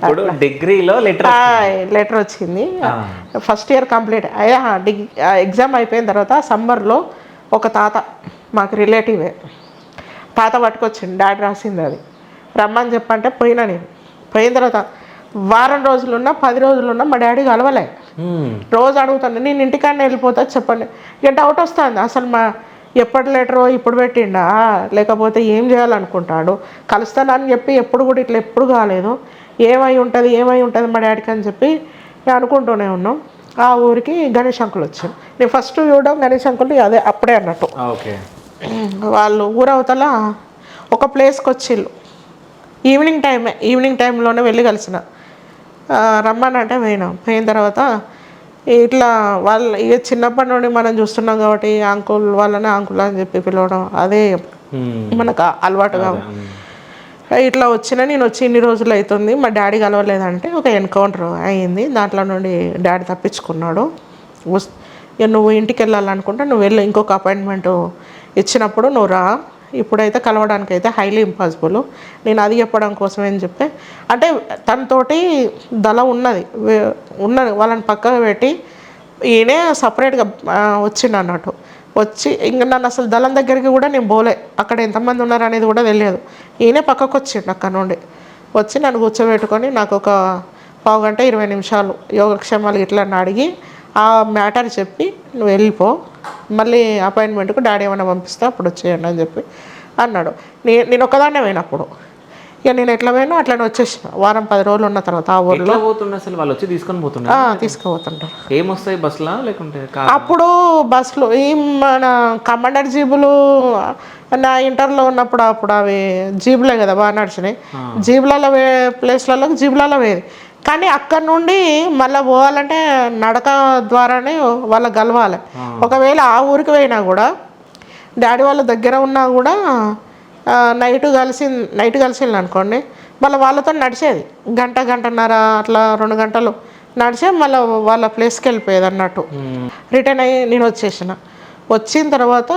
ఇప్పుడు డిగ్రీలో లెటర్ వచ్చింది. ఫస్ట్ ఇయర్ కంప్లీట్ అయ్యా. ఎగ్జామ్ అయిపోయిన తర్వాత సమ్మర్లో ఒక తాత మాకు రిలేటివే తాత పట్టుకొచ్చింది. డాడీ రాసింది అది రమ్మని చెప్పంటే పోయినా. నేను పోయిన తర్వాత వారం రోజులున్నా 10 రోజులున్నా మా డాడీ కలవలే. రోజు అడుగుతాను, నేను ఇంటికాడనే వెళ్ళిపోతా చెప్పండి. ఇక డౌట్ వస్తుంది, అసలు మా ఎప్పటి లెటరో ఇప్పుడు పెట్టిండా లేకపోతే ఏం చేయాలనుకుంటాడు. కలుస్తానని చెప్పి ఎప్పుడు కూడా ఇట్లా ఎప్పుడు కాలేదు. ఏమై ఉంటుంది మా డాడీకి అని చెప్పి అనుకుంటూనే ఉన్నాం. ఆ ఊరికి గణేష్ అంకుల్ వచ్చాం. నేను ఫస్ట్ చూడడం గణేష్ అంకుల్ అదే అప్పుడే అన్నట్టు. వాళ్ళు ఊరవతల ఒక ప్లేస్కి వచ్చిళ్ళు. ఈవినింగ్ టైంలోనే వెళ్ళి కలిసిన. రమ్మనంటే పోయిన తర్వాత ఇట్లా వాళ్ళు ఇక చిన్నప్పటి నుండి మనం చూస్తున్నాం కాబట్టి అంకుల్ వాళ్ళనే అంకుల్ అని చెప్పి పిలవడం అదే మనకు అలవాటుగా. ఇట్లా నేను వచ్చి ఇన్ని రోజులు అవుతుంది, మా డాడీ కలవలేదంటే ఒక ఎన్కౌంటర్ అయ్యింది. దాంట్లో నుండి డాడీ తప్పించుకున్నాడు. ఇక నువ్వు ఇంటికి వెళ్ళాలనుకుంటే నువ్వు వెళ్ళి ఇంకొక అపాయింట్మెంట్ ఇచ్చినప్పుడు నువ్వు రా. ఇప్పుడైతే కలవడానికి అయితే హైలీ ఇంపాసిబుల్. నేను అది చెప్పడం కోసమే అని చెప్పి అంటే తనతోటి దళ ఉన్నది వాళ్ళని పక్కకు పెట్టి ఈయనే సపరేట్గా వచ్చిండు అన్నట్టు. వచ్చి ఇంక నన్ను అసలు దళం దగ్గరికి కూడా నేను పోలే. అక్కడ ఎంతమంది ఉన్నారు అనేది కూడా తెలియదు. ఈయనే పక్కకు వచ్చిండు అక్కడ నుండి. వచ్చి నన్ను కూర్చోబెట్టుకొని నాకు ఒక 15 గంట 20 నిమిషాలు యోగక్షేమాలు ఇట్లా అడిగి ఆ మ్యాటర్ చెప్పి నువ్వు వెళ్ళిపో, మళ్ళీ అపాయింట్మెంట్కు డాడీ ఏమైనా పంపిస్తే అప్పుడు వచ్చేయండి అని చెప్పి అన్నాడు. నేను ఒక్కదాన్నే పోయినప్పుడు ఇక నేను ఎట్లా పోయినా అట్లనే వచ్చేసిన. వారం 10 రోజులు ఉన్న తర్వాత ఆ ఊర్లో అసలు వాళ్ళు వచ్చి తీసుకుపోతుంటారు. ఏమొస్తాయి బస్సులా లేకుంటే అప్పుడు బస్సులు ఈ మన కమాండర్ జీబులు నా ఇంటర్లో ఉన్నప్పుడు అప్పుడు అవి జీబులే కదా బాగా నడిచినాయి. జీబులలో ప్లేస్లలో జీబులలో పోయేది. కానీ అక్కడ నుండి మళ్ళీ పోవాలంటే నడక ద్వారానే వాళ్ళకి కలవాలి. ఒకవేళ ఆ ఊరికి పోయినా కూడా డాడీ వాళ్ళ దగ్గర ఉన్నా కూడా నైట్ కలిసింది అనుకోండి, మళ్ళీ వాళ్ళతో నడిచేది గంటన్నర అట్లా 2 గంటలు నడిచే మళ్ళీ వాళ్ళ ప్లేస్కి వెళ్ళిపోయేది అన్నట్టు. రిటర్న్ అయ్యి నేను వచ్చిన తర్వాత